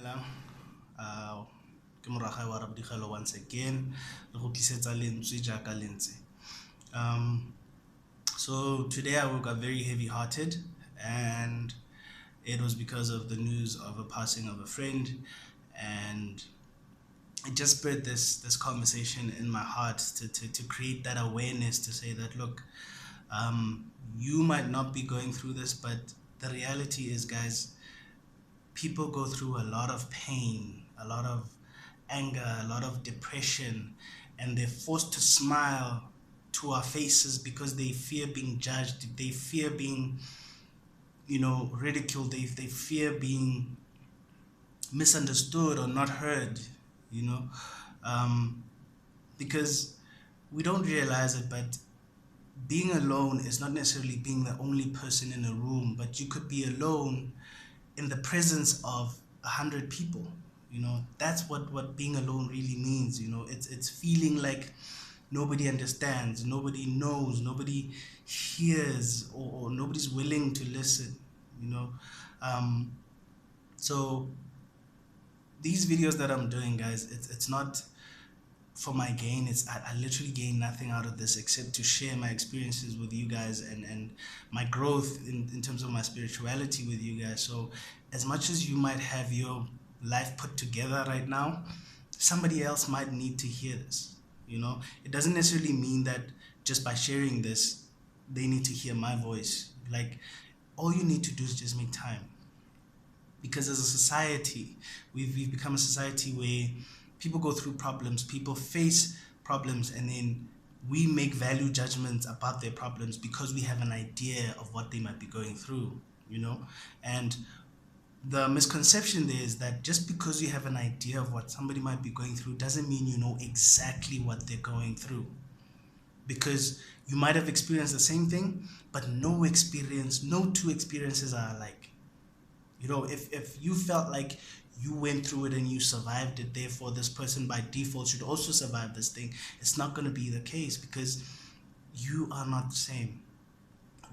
dumelang. Ke moraga wa Rabdigelo once again. Re go tlisetsa Lentswe jaaka Lentswe. So today I woke up very heavy-hearted, and it was because of the news of a passing of a friend, and it just spurred this conversation in my heart to create that awareness, to say that, look, you might not be going through this, but the reality is, guys, people go through a lot of pain, a lot of anger, a lot of depression, and they're forced to smile to our faces because they fear being judged, they fear being, ridiculed, they fear being misunderstood or not heard, you know, because we don't realize it, but being alone is not necessarily being the only person in a room, but you could be alone in the presence of 100 people. That's what being alone really means. It's feeling like nobody understands, nobody knows, nobody hears, or nobody's willing to listen. um, so these videos that I'm doing, guys, it's not for my gain. I literally gain nothing out of this except to share my experiences with you guys, and my growth in terms of my spirituality with you guys. So as much as you might have your life put together right now, somebody else might need to hear this. It doesn't necessarily mean that just by sharing this they need to hear my voice. Like, all you need to do is just make time, because as a society, we've become a society where people go through problems, people face problems, and then we make value judgments about their problems because we have an idea of what they might be going through. And the misconception there is that just because you have an idea of what somebody might be going through doesn't mean you know exactly what they're going through, because you might have experienced the same thing, but no two experiences are alike. If you felt like you went through it and you survived it, therefore this person by default should also survive this thing, it's not going to be the case, because you are not the same.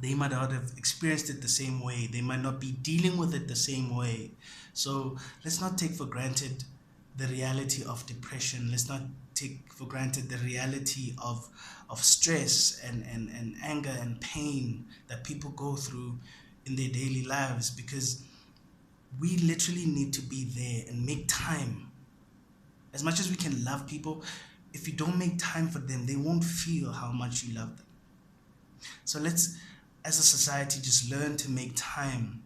They might not have experienced it the same way. They might not be dealing with it the same way. So let's not take for granted the reality of depression. Let's not take for granted the reality of stress and anger and pain that people go through in their daily lives, because we literally need to be there and make time. As much as we can love people, if you don't make time for them, they won't feel how much you love them. So let's, as a society, just learn to make time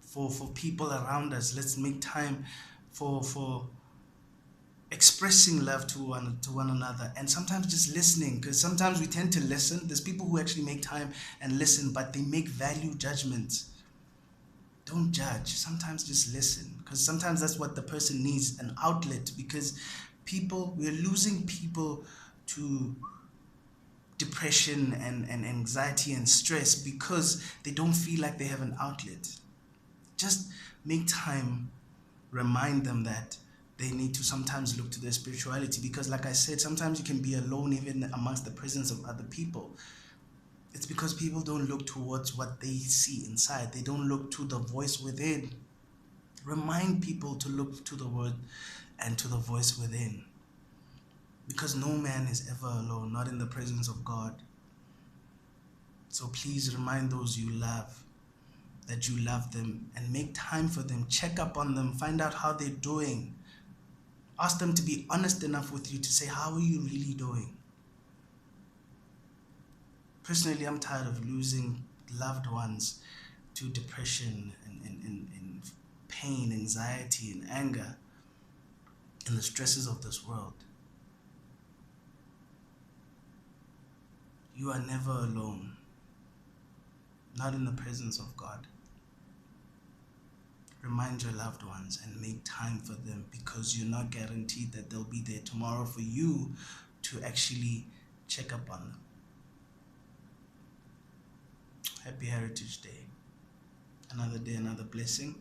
for people around us. Let's make time for expressing love to one another, and sometimes just listening, because sometimes we tend to listen. There's people who actually make time and listen, but they make value judgments. Don't judge. Sometimes just listen, because sometimes that's what the person needs, an outlet, because we're losing people to depression and anxiety and stress because they don't feel like they have an outlet. Just make time, remind them that they need to sometimes look to their spirituality, because like I said, sometimes you can be alone even amongst the presence of other people. It's because people don't look towards what they see inside. They don't look to the voice within. Remind people to look to the word and to the voice within, because no man is ever alone, not in the presence of God. So please remind those you love that you love them, and make time for them. Check up on them, find out how they're doing. Ask them to be honest enough with you to say, how are you really doing? Personally, I'm tired of losing loved ones to depression and pain, anxiety, and anger, and the stresses of this world. You are never alone, not in the presence of God. Remind your loved ones and make time for them, because you're not guaranteed that they'll be there tomorrow for you to actually check up on them. Happy Heritage Day. Another day, another blessing.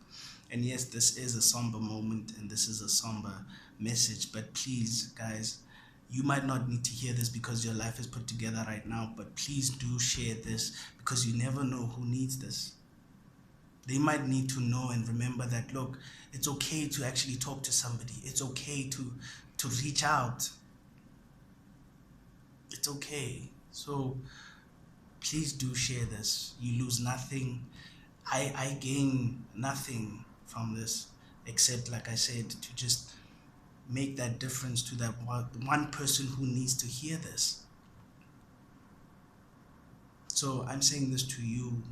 And yes, this is a somber moment and this is a somber message, but please, guys, you might not need to hear this because your life is put together right now, but please do share this, because you never know who needs this. They might need to know and remember that, look, it's okay to actually talk to somebody. It's okay to reach out. It's okay. So please do share this. You lose nothing. I gain nothing from this except, like I said, to just make that difference to that one person who needs to hear this. So I'm saying this to you.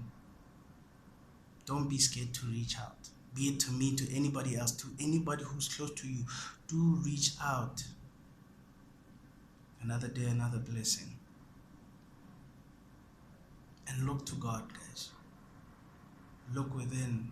Don't be scared to reach out. Be it to me, to anybody else, to anybody who's close to you. Do reach out. Another day, another blessing. And look to God, guys. Look within.